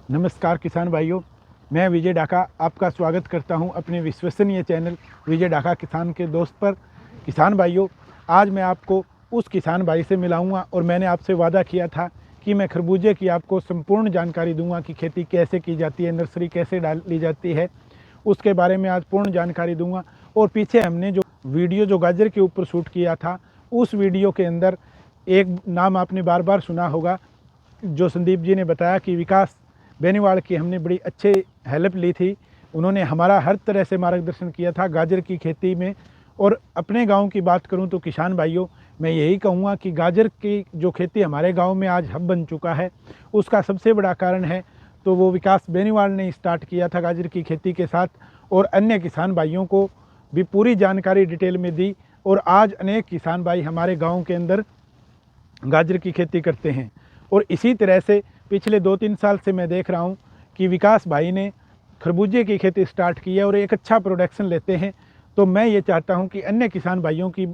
नमस्कार किसान भाइयों, मैं विजय डाका आपका स्वागत करता हूं अपने विश्वसनीय चैनल विजय डाका किसान के दोस्त पर। किसान भाइयों, आज मैं आपको उस किसान भाई से मिलाऊंगा और मैंने आपसे वादा किया था कि मैं खरबूजे की आपको संपूर्ण जानकारी दूंगा कि खेती कैसे की जाती है, नर्सरी कैसे डाली जाती है, उसके बारे में आज पूर्ण जानकारी दूंगा। और पीछे हमने जो वीडियो जो गाजर के ऊपर शूट किया था, उस वीडियो के अंदर एक नाम आपने बार बार सुना होगा, जो संदीप जी ने बताया कि विकास बेनीवाल की हमने बड़ी अच्छे हेल्प ली थी। उन्होंने हमारा हर तरह से मार्गदर्शन किया था गाजर की खेती में। और अपने गांव की बात करूं तो किसान भाइयों, मैं यही कहूँगा कि गाजर की जो खेती हमारे गांव में आज हब बन चुका है, उसका सबसे बड़ा कारण है तो वो विकास बेनीवाल ने स्टार्ट किया था गाजर की खेती के साथ। और अन्य किसान भाइयों को भी पूरी जानकारी डिटेल में दी और आज अनेक किसान भाई हमारे गाँव के अंदर गाजर की खेती करते हैं। और इसी तरह से पिछले 2-3 साल से मैं देख रहा हूँ कि विकास भाई ने खरबूजे की खेती स्टार्ट की है और एक अच्छा प्रोडक्शन लेते हैं। तो मैं ये चाहता हूँ कि अन्य किसान भाइयों की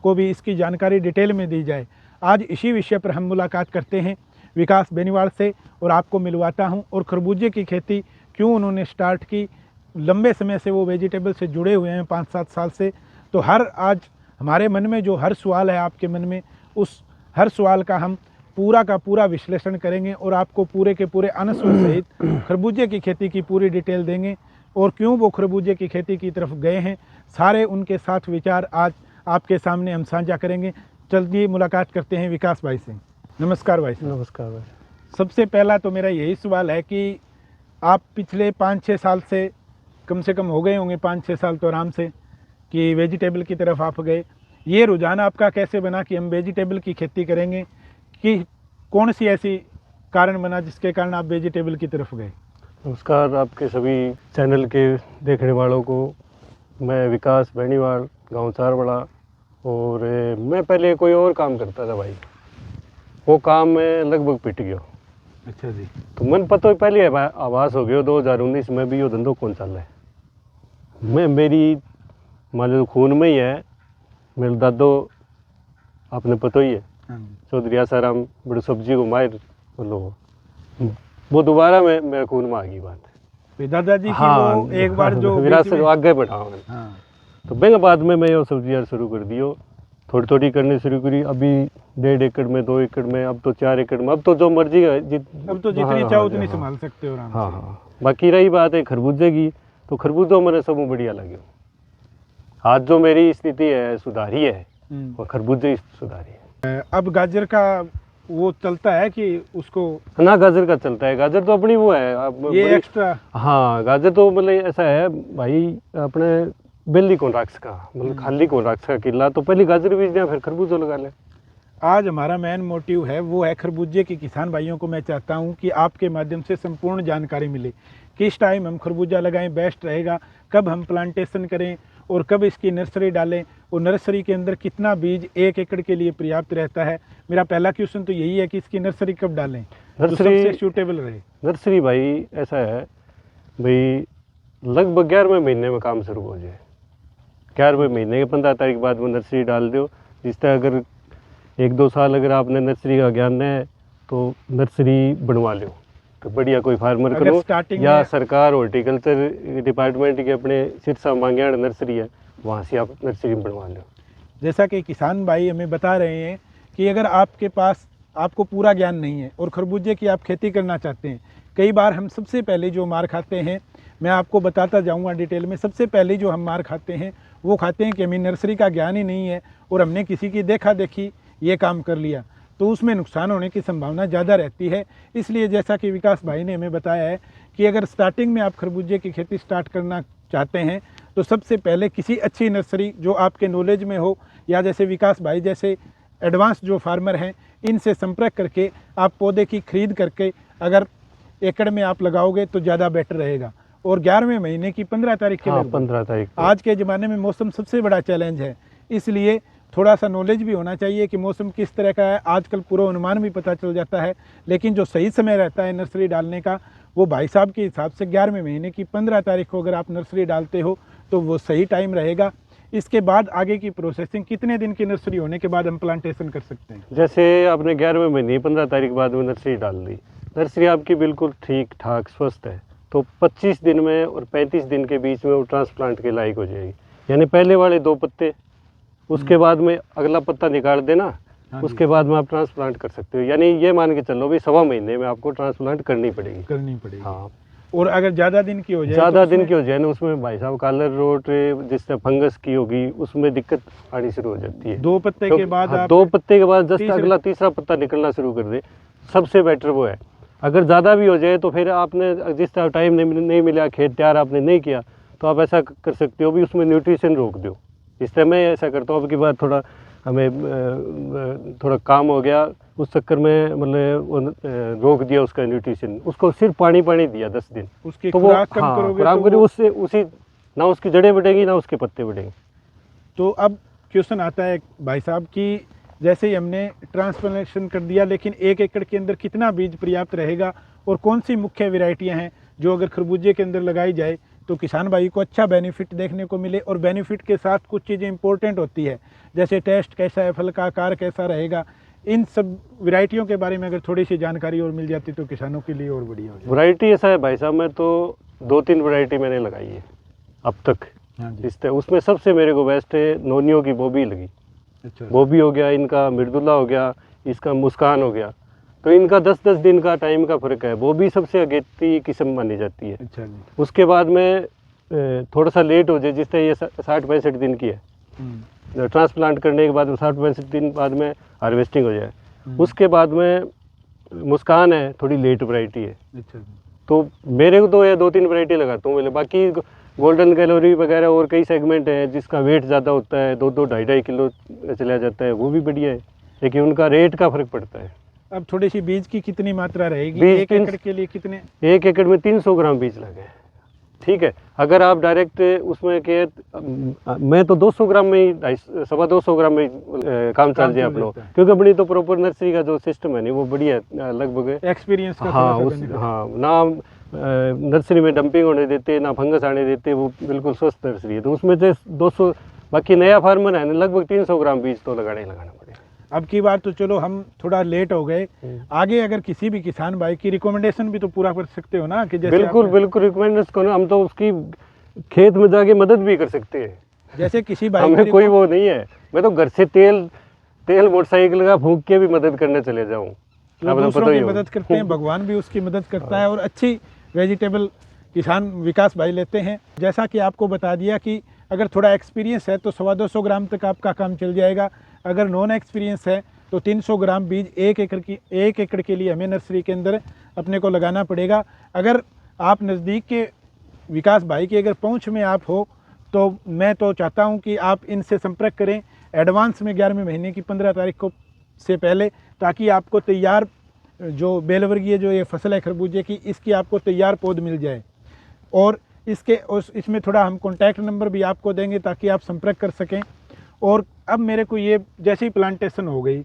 को भी इसकी जानकारी डिटेल में दी जाए। आज इसी विषय पर हम मुलाकात करते हैं विकास बेनीवाल से और आपको मिलवाता हूँ। और खरबूजे की खेती क्यों उन्होंने स्टार्ट की, लंबे समय से वो वेजिटेबल से जुड़े हुए हैं, 5-7 साल से। तो आज हमारे मन में जो हर सवाल है आपके मन में, उस हर सवाल का हम पूरा का पूरा विश्लेषण करेंगे और आपको पूरे के पूरे अनस्वर सहित खरबूजे की खेती की पूरी डिटेल देंगे और क्यों वो खरबूजे की खेती की तरफ गए हैं, सारे उनके साथ विचार आज आपके सामने हम साझा करेंगे। चलिए मुलाकात करते हैं विकास भाई से। नमस्कार भाई। नमस्कार भाई। सबसे पहला तो मेरा यही सवाल है कि आप पिछले 5-6 साल से कम हो गए होंगे, 5-6 साल तो आराम से, कि वेजिटेबल की तरफ आप गए। ये रुझान आपका कैसे बना कि हम वेजिटेबल की खेती करेंगे, कि कौन सी ऐसी कारण बना जिसके कारण आप वेजिटेबल की तरफ गए? नमस्कार आपके सभी चैनल के देखने वालों को। मैं विकास बेनीवाल, गांव चारबड़ा। और मैं पहले कोई और काम करता था भाई, वो काम में लगभग पिट गया। अच्छा जी। तो मन पता पहले आवास हो गया 2019 में भी, वो धंधो कौन चल रहा है। मैं मेरी मान लो खून में ही है, मेरे दादो आपने पता ही है, चौधरी आसाराम बड़े सब्जी को माहिर मतलब वो दोबारा में मेरे खून में आ गई बात। दादाजी हाँ, की वो एक बार जो विरासत आगे बढ़ाओ। हाँ। तो बैंक बाद में मैं वो सब्जियाँ शुरू कर दियो, थोड़ी थोड़ी करनी शुरू करी। अभी 1.5 एकड़ में, 2 एकड़ में, अब तो 4 एकड़ में, अब तो जो मर्जी है अब तो जितनी चाहो उतनी संभाल सकते हो आराम से। हाँ। बाकी रही बात है खरबूजे की, तो खरबूजों मैंने सब बढ़िया लगे। आज जो मेरी स्थिति है सुधारी है, वो खरबूजे सुधारी है। अब गाजर का वो चलता है कि उसको ना, गाजर का चलता है। गाजर तो अपनी वो है अब ये एक्स्ट्रा। हाँ, गाजर तो मतलब ऐसा है भाई, अपने बेली कौन राक्ष का मतलब खाली कौन राक्ष का किला, तो पहले गाजर बीज दिया फिर खरबूजा लगा ले। आज हमारा मेन मोटिव है वो है खरबूजे के किसान भाइयों को मैं चाहता हूं कि आपके माध्यम से संपूर्ण जानकारी मिले, किस टाइम हम खरबूजा लगाएं बेस्ट रहेगा, कब हम प्लांटेशन करें और कब इसकी नर्सरी डालें, और नर्सरी के अंदर कितना बीज 1 एकड़ के लिए पर्याप्त रहता है। मेरा पहला क्वेश्चन तो यही है कि इसकी नर्सरी कब डालें, नर्सरी सबसे सूटेबल रहे। नर्सरी भाई ऐसा है भाई, लगभग 11वें महीने में काम शुरू हो जाए। 11वें महीने के 15 तारीख बाद में नर्सरी डाल दो। जिस तरह अगर 1-2 साल अगर आपने नर्सरी का ज्ञान है तो नर्सरी बनवा लो, तो बढ़िया कोई फार्मर करो या सरकार हॉर्टिकल्चर डिपार्टमेंट के अपने सिरसा मांग्याड़ नर्सरी है, वहाँ से आप नर्सरी बनवा लो। जैसा कि किसान भाई हमें बता रहे हैं कि अगर आपके पास आपको पूरा ज्ञान नहीं है और खरबूजे की आप खेती करना चाहते हैं, कई बार हम सबसे पहले जो मार खाते हैं, मैं आपको बताता जाऊंगा डिटेल में। सबसे पहले जो हम मार खाते हैं वो खाते हैं कि हमें नर्सरी का ज्ञान ही नहीं है और हमने किसी की देखा देखी ये काम कर लिया, तो उसमें नुकसान होने की संभावना ज़्यादा रहती है। इसलिए जैसा कि विकास भाई ने हमें बताया है कि अगर स्टार्टिंग में आप खरबूजे की खेती स्टार्ट करना चाहते हैं तो सबसे पहले किसी अच्छी नर्सरी जो आपके नॉलेज में हो, या जैसे विकास भाई जैसे एडवांस जो फार्मर हैं, इनसे संपर्क करके आप पौधे की खरीद करके अगर एकड़ में आप लगाओगे तो ज़्यादा बेटर रहेगा। और 11वें महीने की 15 तारीख के लगभग, 15 तारीख, आज के ज़माने में मौसम सबसे बड़ा चैलेंज है, इसलिए थोड़ा सा नॉलेज भी होना चाहिए कि मौसम किस तरह का है। आजकल पूरा अनुमान भी पता चल जाता है, लेकिन जो सही समय रहता है नर्सरी डालने का, वो भाई साहब के हिसाब से 11वें महीने की 15 तारीख को अगर आप नर्सरी डालते हो तो वो सही टाइम रहेगा। इसके बाद आगे की प्रोसेसिंग, कितने दिन की नर्सरी होने के बाद हम प्लांटेशन कर सकते हैं? जैसे आपने 11वें महीने 15 तारीख बाद में नर्सरी डाल दी, नर्सरी आपकी बिल्कुल ठीक ठाक स्वस्थ है, तो 25 दिन में और 35 दिन के बीच में वो ट्रांसप्लांट के लायक हो जाएगी। यानी पहले वाले 2 पत्ते, उसके बाद में अगला पत्ता निकाल देना, हाँ उसके बाद में आप ट्रांसप्लांट कर सकते हो। यानी ये मान के चलो भी 1.25 महीने में आपको ट्रांसप्लांट करनी पड़ेगी। हाँ, और अगर ज़्यादा दिन की हो जाए, ज़्यादा दिन की हो जाए ना, उसमें भाई साहब कॉलर रोट जिससे फंगस की होगी, उसमें दिक्कत आनी शुरू हो जाती है। 2 पत्ते के बाद हाँ, आप 2 पत्ते के बाद जस्ट अगला तीसरा पत्ता निकलना शुरू कर दे, सबसे बेटर वो है। अगर ज़्यादा भी हो जाए तो फिर आपने जिस तरह टाइम नहीं मिला, खेत तैयार आपने नहीं किया, तो आप ऐसा कर सकते हो भी उसमें न्यूट्रिशन रोक दो। इस तरह मैं ऐसा करता हूँ। अब की बार थोड़ा हमें थोड़ा काम हो गया, उस चक्कर में मतलब रोक दिया उसका न्यूट्रिशन, उसको सिर्फ पानी दिया 10 दिन। उसकी तो वो खुराक कम करोगे तो उससे उसी ना उसकी जड़ें बढ़ेंगी ना उसके पत्ते बढ़ेंगे। तो अब क्वेश्चन आता है भाई साहब कि जैसे ही हमने ट्रांसप्लांटेशन कर दिया, लेकिन 1 एकड़ के अंदर कितना बीज पर्याप्त रहेगा और कौन सी मुख्य वैरायटियां हैं जो अगर खरबूजे के अंदर लगाई जाए तो किसान भाई को अच्छा बेनिफिट देखने को मिले। और बेनिफिट के साथ कुछ चीज़ें इंपॉर्टेंट होती है, जैसे टेस्ट कैसा है, फल का आकार कैसा रहेगा, इन सब वैरायटियों के बारे में अगर थोड़ी सी जानकारी और मिल जाती तो किसानों के लिए और बढ़िया हो जाए। वैरायटी ऐसा है भाई साहब, मैं तो 2-3 वैरायटी मैंने लगाई है अब तक। हाँ जी। उसमें सबसे मेरे को बेस्ट है नोनियो की बॉबी लगी। अच्छा। बॉबी हो गया, इनका मृदुला हो गया, इसका मुस्कान हो गया। तो इनका 10-10 दिन का टाइम का फ़र्क है। बॉबी सबसे अगेती किस्म मानी जाती है। अच्छा जी। उसके बाद में थोड़ा सा लेट हो जाए, जिस तरह ये 60-65 दिन की है, ट्रांसप्लांट करने के बाद 60-65 दिन बाद में हार्वेस्टिंग हो जाए। उसके बाद में मुस्कान है, थोड़ी लेट वैरायटी है। अच्छा जी। तो मेरे को तो ये 2-3 वैरायटी लगाता हूँ मैं। बाकी गोल्डन कैलोरी वगैरह और कई सेगमेंट हैं जिसका वेट ज़्यादा होता है, 2-2 2.5 किलो चला जाता है, वो भी बढ़िया है, लेकिन उनका रेट का फ़र्क पड़ता है। अब थोड़ी सी बीज की कितनी मात्रा रहेगी? बीज 1 एकड़ के लिए कितने? 1 एकड़ में 300 ग्राम बीज लगे, ठीक है। अगर आप डायरेक्ट उसमें के मैं तो 200 ग्राम में ही 250 ग्राम में ही काम चल जाए अपना, क्योंकि अपनी तो प्रॉपर नर्सरी का जो सिस्टम है नहीं वो बढ़िया है, लगभग एक्सपीरियंस का हाँ ना नर्सरी में डंपिंग होने देते, ना फंगस आने देते, वो बिल्कुल स्वस्थ नर्सरी है। तो उसमें से 200, बाकी नया फार्मर है ना, लगभग 300 ग्राम बीज तो लगाना पड़ेगा। अब की बार तो चलो हम थोड़ा लेट हो गए, आगे अगर किसी भी किसान भाई की रिकमेंडेशन भी तो पूरा कर सकते हो ना, कि जैसे बिल्कुल रिकमेंडेशन करो, हम तो उसकी खेत में जाके मदद भी कर सकते हैं। जैसे किसी भाई हमें कोई वो नहीं है, मैं तो घर से तेल मोटरसाइकिल का फूंक के भी मदद करने चले जाऊँ। दूसरों की मदद करते हैं, भगवान भी उसकी मदद करता है, और अच्छी वेजिटेबल किसान विकास भाई लेते हैं। जैसा कि आपको बता दिया कि अगर थोड़ा एक्सपीरियंस है तो 250 ग्राम तक आपका काम चल जाएगा। अगर नॉन एक्सपीरियंस है तो 300 ग्राम बीज 1 एकड़ के लिए हमें नर्सरी के अंदर अपने को लगाना पड़ेगा। अगर आप नज़दीक के विकास भाई की अगर पहुंच में आप हो तो मैं तो चाहता हूं कि आप इनसे संपर्क करें एडवांस में 11वें महीने की 15 तारीख को से पहले, ताकि आपको तैयार जो बेलवर्गीय जो ये फसल है खरबूजे की, इसकी आपको तैयार पौध मिल जाए। और इसमें थोड़ा हम कॉन्टैक्ट नंबर भी आपको देंगे ताकि आप संपर्क कर सकें। और अब मेरे को ये जैसे ही प्लांटेशन हो गई,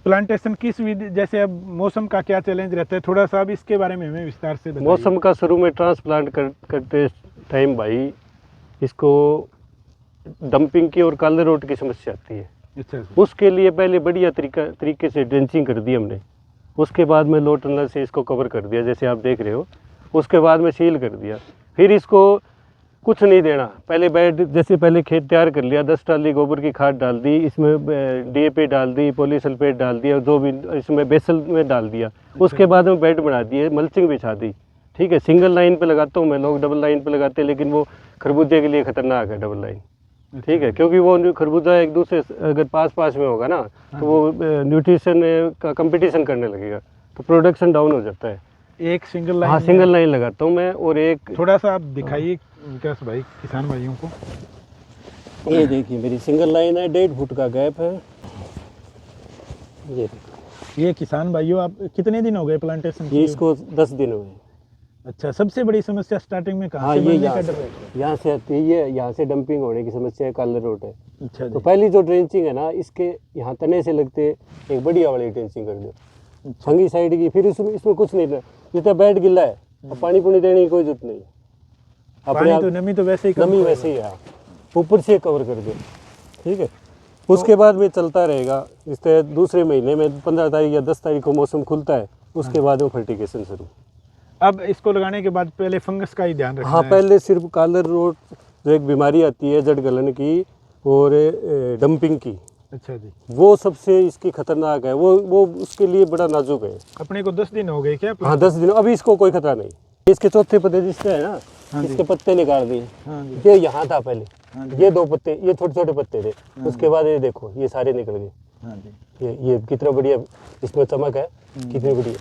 प्लांटेशन किस विधि, जैसे अब मौसम का क्या चैलेंज रहता है, थोड़ा सा अब इसके बारे में हमें विस्तार से बताइए। मौसम का शुरू में ट्रांसप्लांट करते टाइम भाई इसको डंपिंग की और काले रोट की समस्या आती है। अच्छा। उसके लिए पहले बढ़िया तरीके से ड्रेंचिंग कर दी हमने, उसके बाद में लो टनल से इसको कवर कर दिया जैसे आप देख रहे हो, उसके बाद में सील कर दिया। फिर इसको कुछ नहीं देना, पहले बेड जैसे पहले खेत तैयार कर लिया, 10 टाली गोबर की खाद डाल दी, इसमें डीएपी डाल दी, पॉलीसल्फेट डाल दिया, जो भी इसमें बेसल में डाल दिया। उसके बाद में बेड बना दिए, मल्चिंग बिछा दी, ठीक है। सिंगल लाइन पे लगाता हूँ मैं, लोग डबल लाइन पे लगाते हैं, लेकिन वो खरबूजे के लिए खतरनाक है डबल लाइन, ठीक है, क्योंकि वो खरबूजा एक दूसरे अगर पास में होगा ना तो वो न्यूट्रिशन का कंपटीशन करने लगेगा, तो प्रोडक्शन डाउन हो जाता है। एक सिंगल लाइन, हाँ सिंगल लाइन लगाता हूँ मैं। और एक थोड़ा सा आप दिखाइए विकास भाई किसान भाइयों को। ये देखिए मेरी सिंगल लाइन है, 1.5 फुट का गैप है। ये किसान भाइयों आप कितने दिन हो गए प्लांटेशन ये इसको 10 दिन हुए। अच्छा, सबसे बड़ी समस्या स्टार्टिंग में कहाँ से? ये यहाँ से आती है, ये यहाँ से डंपिंग होने की समस्या है, काले रोट है। अच्छा। तो पहली जो ड्रेंचिंग है ना, इसके यहाँ तने से लगते एक बढ़िया वाली ड्रेंचिंग कर दो फंगी साइड की। फिर इसमें कुछ नहीं, जितना बेड गिला है और पानी पुनी देने की कोई जरूरत नहीं, पानी तो नमी तो वैसे ही नमी वैसे ही है, ऊपर से कवर कर दो, ठीक है। उसके बाद में चलता रहेगा। इस तरह दूसरे महीने में 15 तारीख या 10 तारीख को मौसम खुलता है, उसके बाद में फर्टिगेशन शुरू। अब इसको लगाने के बाद पहले फंगस का ही ध्यान रखना हाँ, है। पहले सिर्फ कॉलर रोट जो एक बीमारी आती है जड़ गलन की और डंपिंग की, अच्छा जी। वो सबसे इसकी खतरनाक है, वो उसके लिए बड़ा नाजुक है। अपने को 10 दिन हो गए क्या? हाँ 10 दिन, अभी इसको कोई खतरा नहीं। इसके चौथे पत्ते जिससे है ना, हाँ जी। इसके पत्ते निकाल दिए। हाँ जी। ये यहाँ था पहले, हाँ जी। ये 2 पत्ते, ये छोटे छोटे पत्ते थे, उसके बाद ये देखो ये सारे निकल गए। हाँ जी। ये कितना बढ़िया इसमें चमक है, कितनी बढ़िया।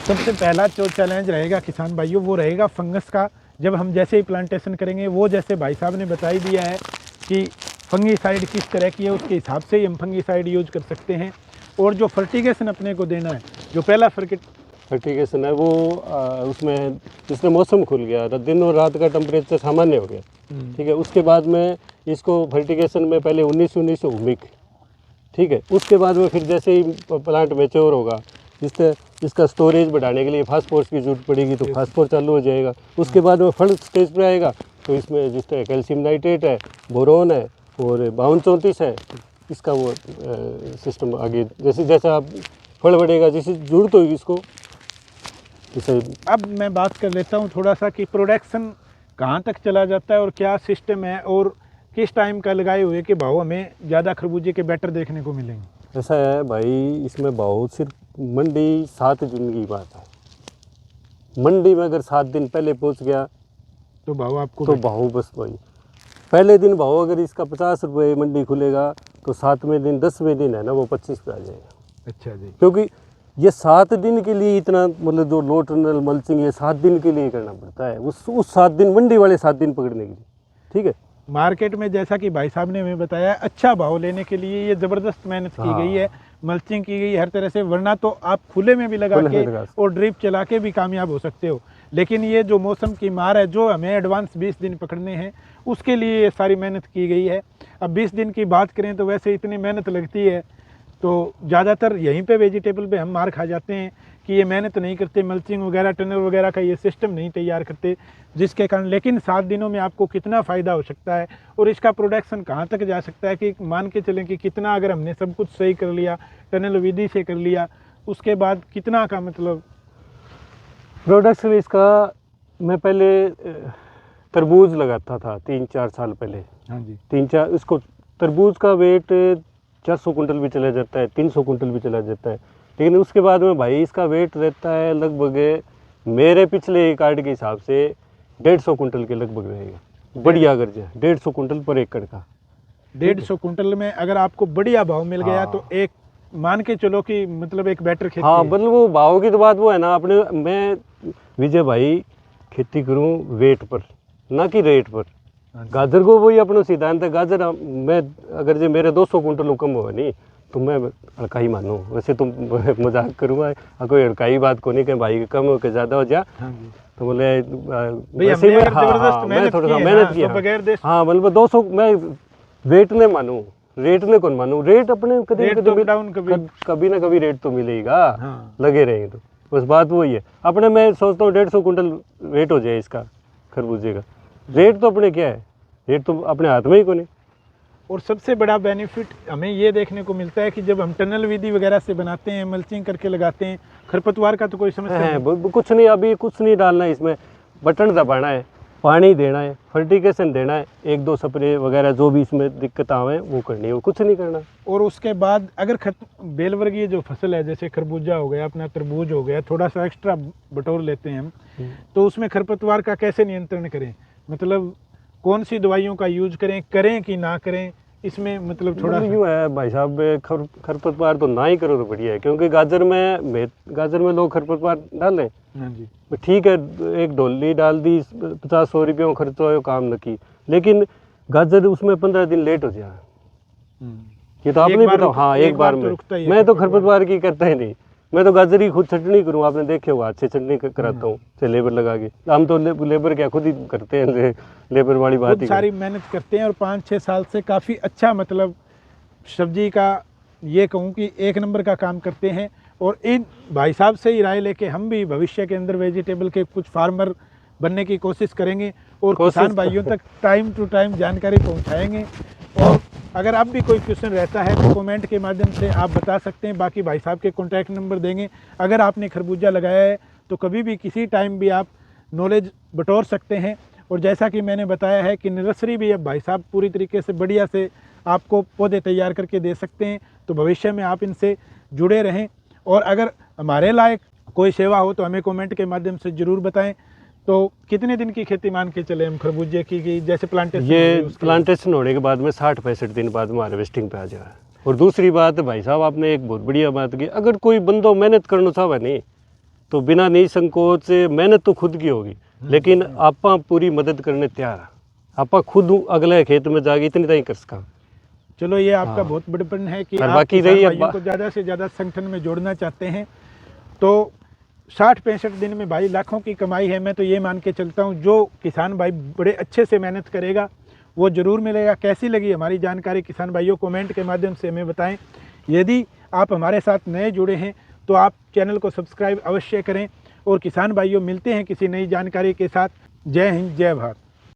सबसे पहला जो चैलेंज रहेगा किसान भाइयों वो रहेगा फंगस का। जब हम जैसे ही प्लांटेशन करेंगे, वो जैसे भाई साहब ने बता ही दिया है कि फंगीसाइड किस तरह की है, उसके हिसाब से ही हम फंगीसाइड यूज कर सकते हैं। और जो फर्टिगेशन अपने को देना है, जो पहला फर्टिगेशन है वो उसमें जिसमें मौसम खुल गया, दिन और रात का टेम्परेचर सामान्य हो गया, ठीक है, उसके बाद में इसको फर्टिगेशन में पहले 19 हुमिक, ठीक है, उसके बाद में फिर जैसे ही प्लांट मैच्योर होगा, जिससे इसका स्टोरेज बढ़ाने के लिए फास्फोरस की जरूरत पड़ेगी तो फास्फोर चालू हो जाएगा। उसके बाद में फल स्टेज पर आएगा तो इसमें जिस तरह कैल्शियम नाइट्रेट है, बोरोन है और 52-34 है, इसका वो सिस्टम आगे जैसे जैसे आप फल बढ़ेगा, जैसे जरूरत होगी इसको इसे। अब मैं बात कर लेता हूँ थोड़ा सा कि प्रोडक्शन कहाँ तक चला जाता है और क्या सिस्टम है और किस टाइम का लगाए हुए कि भाव हमें ज़्यादा खरबूजे के बेटर देखने को मिलेंगे। ऐसा है भाई, इसमें भाव सिर्फ मंडी 7 जून की बात है। मंडी में अगर 7 दिन पहले पहुंच गया तो भाव आपको तो भाव बस भाई पहले दिन भाव अगर इसका 50 रुपये मंडी खुलेगा तो 7वें दिन 10वें दिन है ना वो 25 पे आ जाएगा। अच्छा जी। क्योंकि ये 7 दिन के लिए इतना मतलब जो लो टनल मल्चिंग ये 7 दिन के लिए करना पड़ता है, उस 7 दिन मंडी वाले 7 दिन पकड़ने के लिए, ठीक है। मार्केट में जैसा कि भाई साहब ने हमें बताया, अच्छा भाव लेने के लिए ये ज़बरदस्त मेहनत की गई है, मल्चिंग की गई हर तरह से, वरना तो आप खुले में भी लगा के और ड्रिप चला के भी कामयाब हो सकते हो। लेकिन ये जो मौसम की मार है, जो हमें एडवांस 20 दिन पकड़ने हैं, उसके लिए ये सारी मेहनत की गई है। अब 20 दिन की बात करें तो वैसे इतनी मेहनत लगती है तो ज़्यादातर यहीं पे वेजिटेबल पे हम मार खा जाते हैं कि ये मेहनत नहीं करते, मल्चिंग वगैरह टनल वगैरह का ये सिस्टम नहीं तैयार करते, जिसके कारण। लेकिन 7 दिनों में आपको कितना फ़ायदा हो सकता है और इसका प्रोडक्शन कहाँ तक जा सकता है कि मान के चलें कि कितना अगर हमने सब कुछ सही कर लिया, टनल विधि से कर लिया, उसके बाद कितना का मतलब प्रोडक्शन इसका। मैं पहले तरबूज लगाता था 3-4 साल पहले। हाँ जी। 3-4 इसको तरबूज का वेट 400 कुंटल भी चला जाता है, 300 कुंटल भी चला जाता है। लेकिन उसके बाद में भाई इसका वेट रहता है लगभग मेरे पिछले कार्ड के हिसाब से 150 कुंटल के लगभग रहेगा, बढ़िया अगर जाए 150 कुंटल पर एकड़ का। 150 कुंटल में अगर आपको बढ़िया भाव मिल गया तो एक मान के चलो कि मतलब एक बेटर खेती हाँ, है। मतलब वो भाव की तो बात वो है ना, अपने मैं विजय भाई खेती करूँ वेट पर ना कि रेट पर। गाजर को वही अपना सिद्धांत है, गाजर मैं अगर जो मेरे 200 कुंटल कम हो नहीं तो मैं हड़काई मानू। वैसे तो मजाक करूँगा, कोई हड़काई बात को नहीं कि भाई कम हो के ज़्यादा हो जा। हाँ जी। तो बोले वैसे मैं थोड़ा सा मेहनत की है। हाँ मतलब 200 मैं वेट ने मानूँ, रेट ने कौन मानूँ, रेट अपने कभी ना कभी रेट तो मिलेगा। हाँ। लगे रहेंगे तो बस बात वही है। अपने मैं सोचता हूँ 150 कुंटल वेट हो जाए इसका खरबूजे का। रेट तो अपने क्या है, रेट तो अपने हाथ में ही को नहीं। और सबसे बड़ा बेनिफिट हमें ये देखने को मिलता है कि जब हम टनल विधि वगैरह से बनाते हैं, मल्चिंग करके लगाते हैं, खरपतवार का तो कोई समस्या नहीं। कुछ नहीं, अभी कुछ नहीं डालना है इसमें, बटन दबाना है, पानी देना है, फर्टिगेशन देना है, 1-2 स्प्रे वगैरह जो भी इसमें दिक्कत आवे वो करनी है, वो कुछ नहीं करना। और उसके बाद अगर बेल वर्गीय जो फसल है जैसे खरबूजा हो गया, अपना तरबूज हो गया, थोड़ा सा एक्स्ट्रा बटोर लेते हैं हम, तो उसमें खरपतवार का कैसे नियंत्रण करें, मतलब कौन सी दवाइयों का यूज करें कि ना करें, इसमें मतलब थोड़ा यूँ है भाई साहब, खरपतवार तो ना ही करो तो बढ़िया है। क्योंकि गाजर में लोग खरपतवार डालें। हाँ जी। ठीक है, एक ढोली डाल दी, 50-100 रुपये खर्च हो, काम न की, लेकिन गाजर उसमें 15 दिन लेट हो जाए, ये तो आपने बताओ। हाँ, एक बार में मैं तो खरपतवार की करता ही नहीं, मैं तो गाजर की खुद चटनी करूँ, आपने देखे होगा, अच्छे चटनी कराता हूँ से लेबर लगा के। हम तो लेबर क्या खुद ही करते हैं, लेबर वाली बात ही सारी मेहनत करते हैं और 5-6 साल से काफ़ी अच्छा मतलब सब्जी का ये कहूँ कि 1 नंबर का काम करते हैं। और इन भाई साहब से ही राय लेके हम भी भविष्य के अंदर वेजिटेबल के कुछ फार्मर बनने की कोशिश करेंगे और किसान भाइयों तक टाइम टू टाइम जानकारी पहुँचाएँगे। और अगर आप भी कोई क्वेश्चन रहता है तो कमेंट के माध्यम से आप बता सकते हैं। बाकी भाई साहब के कॉन्टैक्ट नंबर देंगे। अगर आपने खरबूजा लगाया है तो कभी भी किसी टाइम भी आप नॉलेज बटोर सकते हैं। और जैसा कि मैंने बताया है कि नर्सरी भी अब भाई साहब पूरी तरीके से बढ़िया से आपको पौधे तैयार करके दे सकते हैं। तो भविष्य में आप इनसे जुड़े रहें, और अगर हमारे लायक कोई सेवा हो तो हमें कमेंट के माध्यम से ज़रूर बताएं। तो कितने दिन की खेती मान के चले हम खरबूजे की जैसे प्लांटेशन? ये प्लांटेशन होने के बाद में 60-65 दिन बाद में हार्वेस्टिंग पे आ जाए। और दूसरी बात भाई साहब, आपने एक बहुत बढ़िया बात की, अगर कोई बंदो मेहनत करना चाहे नहीं तो बिना नहीं संकोच, मेहनत तो खुद की होगी लेकिन आपा पूरी मदद करने तैयार है। आपा खुद अगले खेत में जाके इतनी तक कर सका। चलो, ये आपका हाँ। बहुत बड़पन है कि और आप बाकी किसान रही भाइयों को ज़्यादा से ज़्यादा संगठन में जोड़ना चाहते हैं। तो 60-65 दिन में भाई लाखों की कमाई है। मैं तो ये मान के चलता हूँ जो किसान भाई बड़े अच्छे से मेहनत करेगा वो ज़रूर मिलेगा। कैसी लगी हमारी जानकारी किसान भाइयों, कमेंट के माध्यम से हमें बताएं। यदि आप हमारे साथ नए जुड़े हैं तो आप चैनल को सब्सक्राइब अवश्य करें। और किसान भाइयों, मिलते हैं किसी नई जानकारी के साथ। जय हिंद, जय भारत।